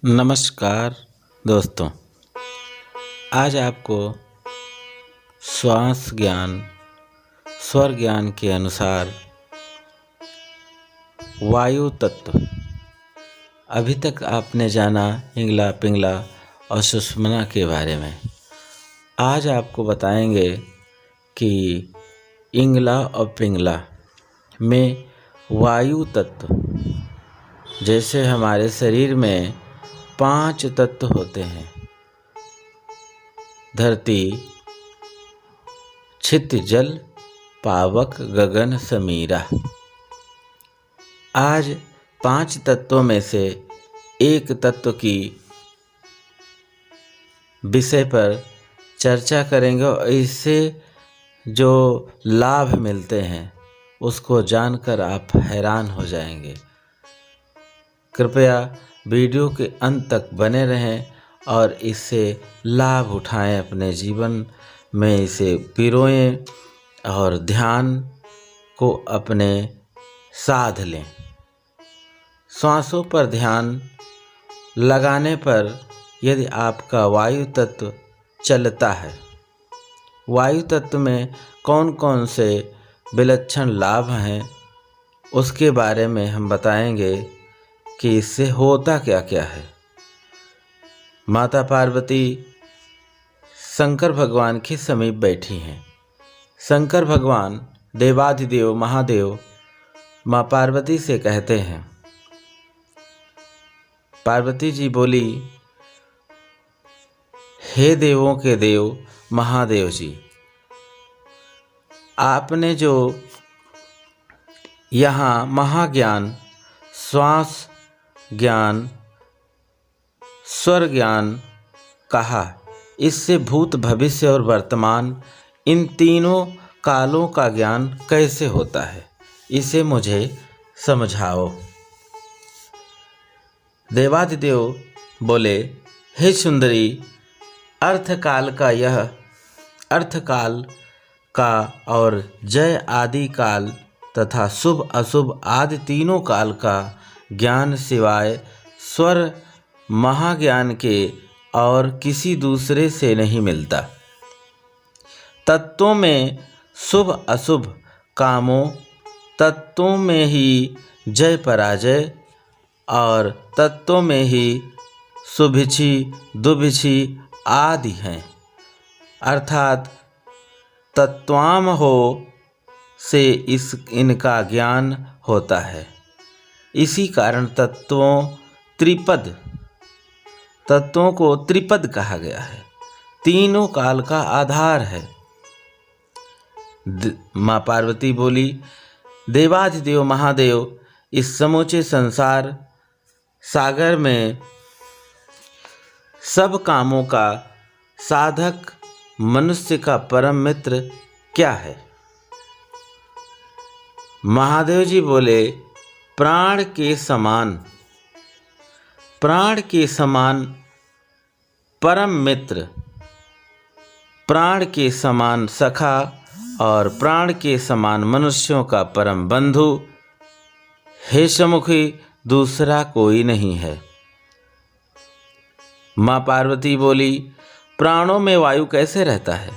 नमस्कार दोस्तों। आज आपको श्वास ज्ञान स्वर ज्ञान के अनुसार वायु तत्व, अभी तक आपने जाना इंगला पिंगला और सुषुम्ना के बारे में। आज आपको बताएंगे कि इंगला और पिंगला में वायु तत्व, जैसे हमारे शरीर में 5 तत्व होते हैं: धरती, छित, जल, पावक, गगन, समीरा। आज 5 तत्वों में से एक तत्व की विषय पर चर्चा करेंगे और इससे जो लाभ मिलते हैं उसको जानकर आप हैरान हो जाएंगे। कृपया वीडियो के अंत तक बने रहें और इससे लाभ उठाएं, अपने जीवन में इसे पिरोएं और ध्यान को अपने साध लें। श्वासों पर ध्यान लगाने पर यदि आपका वायु तत्व चलता है, वायु तत्व में कौन कौन से विलक्षण लाभ हैं उसके बारे में हम बताएंगे कि इससे होता क्या क्या है। माता पार्वती शंकर भगवान के समीप बैठी हैं। शंकर भगवान देवाधिदेव महादेव माँ पार्वती से कहते हैं। पार्वती जी बोली, हे देवों के देव महादेव जी, आपने जो यहाँ महाज्ञान, श्वास ज्ञान, स्वर ज्ञान कहा, इससे भूत, भविष्य और वर्तमान इन तीनों कालों का ज्ञान कैसे होता है, इसे मुझे समझाओ। देवाधिदेव बोले, हे सुंदरी, अर्थकाल का और जय आदि काल तथा शुभ अशुभ आदि तीनों काल का ज्ञान सिवाय स्वर महाज्ञान के और किसी दूसरे से नहीं मिलता। तत्वों में शुभ अशुभ कामों, तत्वों में ही जय पराजय और तत्वों में ही शुभिछि दुभिछि आदि हैं, अर्थात तत्वाम हो से इनका ज्ञान होता है। इसी कारण तत्वों को त्रिपद कहा गया है, तीनों काल का आधार है। माँ पार्वती बोली, देवाधिदेव महादेव, इस समूचे संसार सागर में सब कामों का साधक मनुष्य का परम मित्र क्या है? महादेव जी बोले, प्राण के समान परम मित्र, प्राण के समान सखा और प्राण के समान मनुष्यों का परम बंधु हे समुखी दूसरा कोई नहीं है। माँ पार्वती बोली, प्राणों में वायु कैसे रहता है?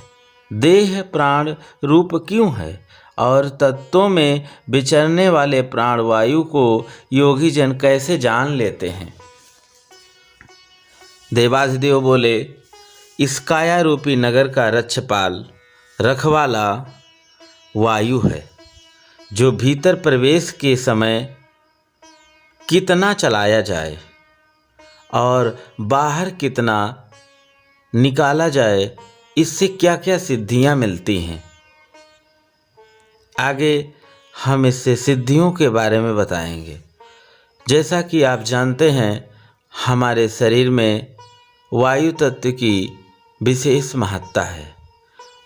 देह प्राण रूप क्यों है? और तत्वों में विचरने वाले प्राण वायु को योगी जन कैसे जान लेते हैं? देवाधिदेव बोले, इस काया रूपी नगर का रक्षपाल रखवाला वायु है, जो भीतर प्रवेश के समय कितना चलाया जाए और बाहर कितना निकाला जाए, इससे क्या क्या सिद्धियां मिलती हैं। आगे हम इससे सिद्धियों के बारे में बताएंगे। जैसा कि आप जानते हैं, हमारे शरीर में वायु तत्व की विशेष महत्ता है।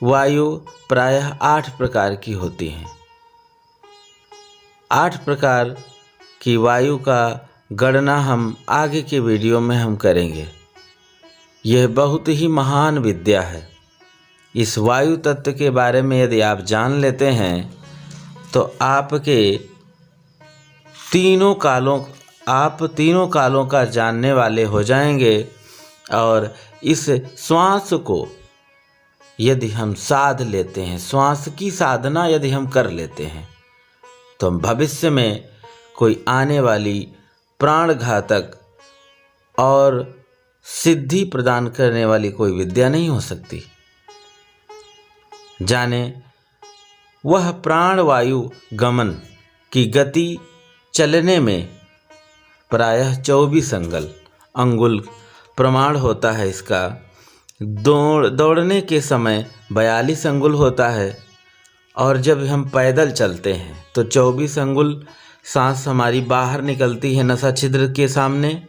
वायु प्रायः 8 प्रकार की होती हैं। 8 प्रकार की वायु का गणना हम आगे के वीडियो में हम करेंगे। यह बहुत ही महान विद्या है। इस वायु तत्व के बारे में यदि आप जान लेते हैं तो आपके तीनों कालों आप तीनों कालों का जानने वाले हो जाएंगे। और इस श्वास को यदि हम साध लेते हैं, श्वास की साधना यदि हम कर लेते हैं, तो भविष्य में कोई आने वाली प्राणघातक और सिद्धि प्रदान करने वाली कोई विद्या नहीं हो सकती। जाने वह प्राणवायु गमन की गति चलने में प्रायः 24 अंगुल प्रमाण होता है इसका। दौड़ने के समय 42 अंगुल होता है। और जब हम पैदल चलते हैं तो 24 अंगुल सांस हमारी बाहर निकलती है नसा छिद्र के सामने।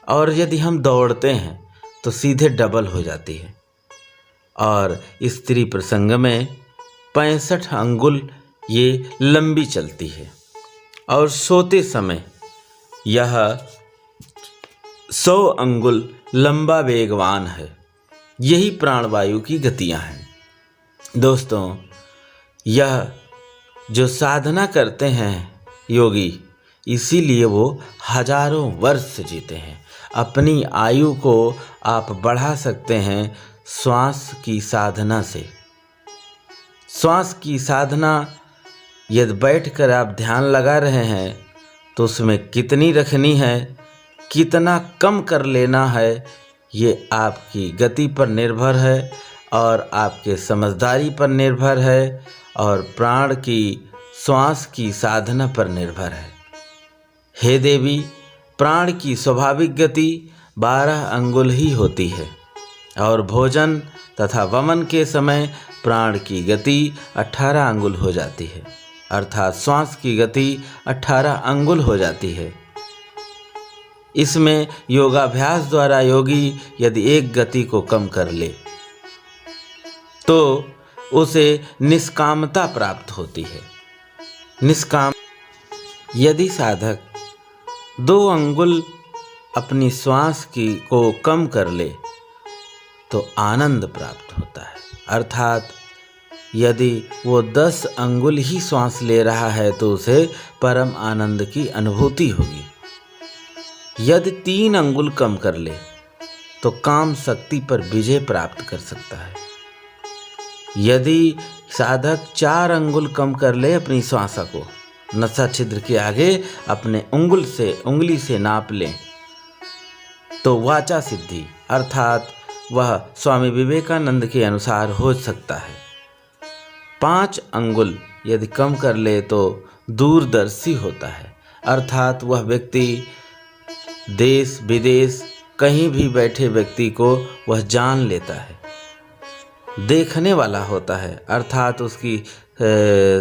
और यदि हम दौड़ते हैं तो सीधे डबल हो जाती है। और स्त्री प्रसंग में 65 अंगुल ये लंबी चलती है। और सोते समय यह 100 अंगुल लंबा वेगवान है। यही प्राणवायु की गतियां हैं। दोस्तों, यह जो साधना करते हैं योगी, इसीलिए वो हजारों वर्ष जीते हैं। अपनी आयु को आप बढ़ा सकते हैं श्वास की साधना से। श्वास की साधना यदि बैठकर आप ध्यान लगा रहे हैं तो उसमें कितनी रखनी है, कितना कम कर लेना है, ये आपकी गति पर निर्भर है और आपके समझदारी पर निर्भर है और प्राण की श्वास की साधना पर निर्भर है। हे देवी, प्राण की स्वाभाविक गति 12 अंगुल ही होती है और भोजन तथा वमन के समय प्राण की गति 18 अंगुल हो जाती है, अर्थात श्वास की गति 18 अंगुल हो जाती है। इसमें योगाभ्यास द्वारा योगी यदि एक गति को कम कर ले तो उसे निष्कामता प्राप्त होती है। निष्काम यदि साधक 2 अंगुल अपनी श्वास को कम कर ले तो आनंद प्राप्त होता है। अर्थात यदि वो 10 अंगुल ही श्वास ले रहा है तो उसे परम आनंद की अनुभूति होगी। यदि 3 अंगुल कम कर ले तो काम शक्ति पर विजय प्राप्त कर सकता है। यदि साधक 4 अंगुल कम कर ले अपनी श्वास को, नसा छिद्र के आगे अपने उंगली से नाप ले तो वाचा सिद्धि अर्थात वह स्वामी विवेकानंद के अनुसार हो सकता है। 5 अंगुल यदि कम कर ले तो दूरदर्शी होता है, अर्थात वह व्यक्ति देश विदेश कहीं भी बैठे व्यक्ति को वह जान लेता है, देखने वाला होता है, अर्थात उसकी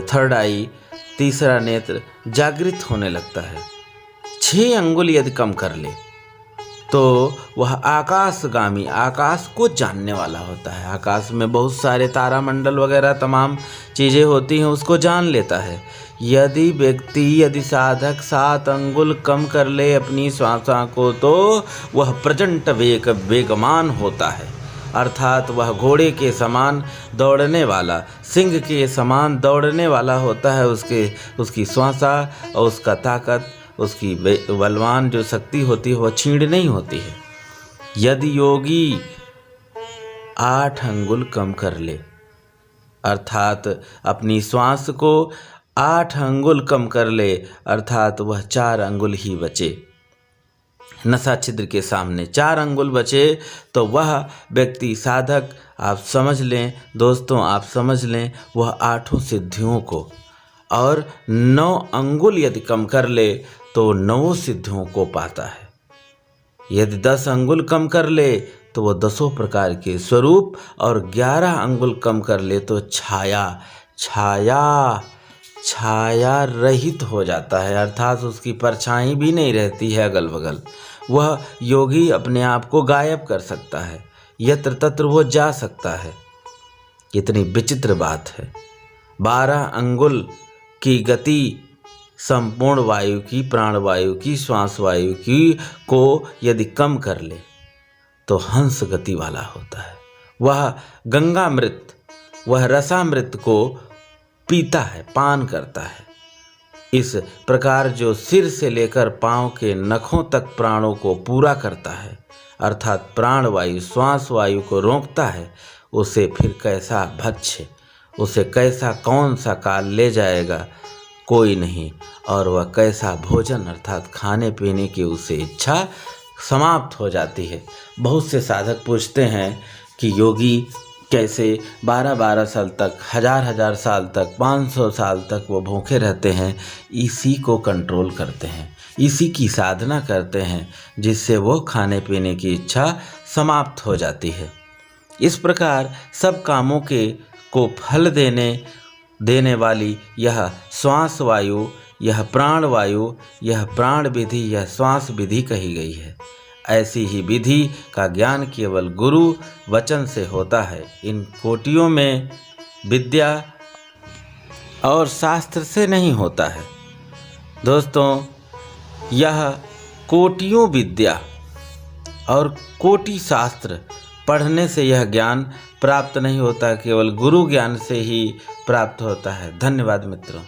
थर्ड आई, तीसरा नेत्र जागृत होने लगता है। 6 अंगुल यदि कम कर ले तो वह आकाशगामी, आकाश को जानने वाला होता है। आकाश में बहुत सारे तारामंडल वगैरह तमाम चीज़ें होती हैं, उसको जान लेता है। यदि साधक 7 अंगुल कम कर ले अपनी श्वास को तो वह प्रचंड वेगमान होता है, अर्थात वह घोड़े के समान दौड़ने वाला, सिंह के समान दौड़ने वाला होता है। उसकी श्वास और उसका ताकत, उसकी बलवान जो शक्ति होती है वह छीड़ नहीं होती है। यदि योगी 8 अंगुल कम कर ले, अर्थात अपनी श्वास को 8 अंगुल कम कर ले, अर्थात वह 4 अंगुल ही बचे, नसा छिद्र के सामने 4 अंगुल बचे, तो वह व्यक्ति साधक, आप समझ लें दोस्तों, आप समझ लें वह 8 सिद्धियों को, और 9 अंगुल यदि कम कर ले तो 9 सिद्धियों को पाता है। यदि 10 अंगुल कम कर ले तो वह 10 प्रकार के स्वरूप, और 11 अंगुल कम कर ले तो छाया रहित हो जाता है, अर्थात उसकी परछाई भी नहीं रहती है अगल बगल। वह योगी अपने आप को गायब कर सकता है, यत्र तत्र वो जा सकता है। कितनी विचित्र बात है। 12 अंगुल की गति संपूर्ण वायु की, प्राणवायु की, श्वास वायु की को यदि कम कर ले तो हंस गति वाला होता है। वह गंगामृत, वह रसामृत को पीता है, पान करता है। इस प्रकार जो सिर से लेकर पांव के नखों तक प्राणों को पूरा करता है, अर्थात प्राणवायु श्वास वायु को रोकता है, उसे फिर कैसा भक्ष्य, उसे कैसा कौन सा काल ले जाएगा, कोई नहीं। और वह कैसा भोजन अर्थात खाने पीने की उसे इच्छा समाप्त हो जाती है। बहुत से साधक पूछते हैं कि योगी कैसे 12-12 साल तक, 1000-1000 साल तक, 500 साल तक वो भूखे रहते हैं। इसी को कंट्रोल करते हैं, इसी की साधना करते हैं, जिससे वो खाने पीने की इच्छा समाप्त हो जाती है। इस प्रकार सब कामों को फल देने वाली यह श्वास वायु, यह प्राण वायु, यह प्राण विधि, यह श्वास विधि कही गई है। ऐसी ही विधि का ज्ञान केवल गुरु वचन से होता है। इन कोटियों में विद्या और शास्त्र से नहीं होता है। दोस्तों, यह कोटियों विद्या और कोटि शास्त्र पढ़ने से यह ज्ञान प्राप्त नहीं होता, केवल गुरु ज्ञान से ही प्राप्त होता है। धन्यवाद मित्रों।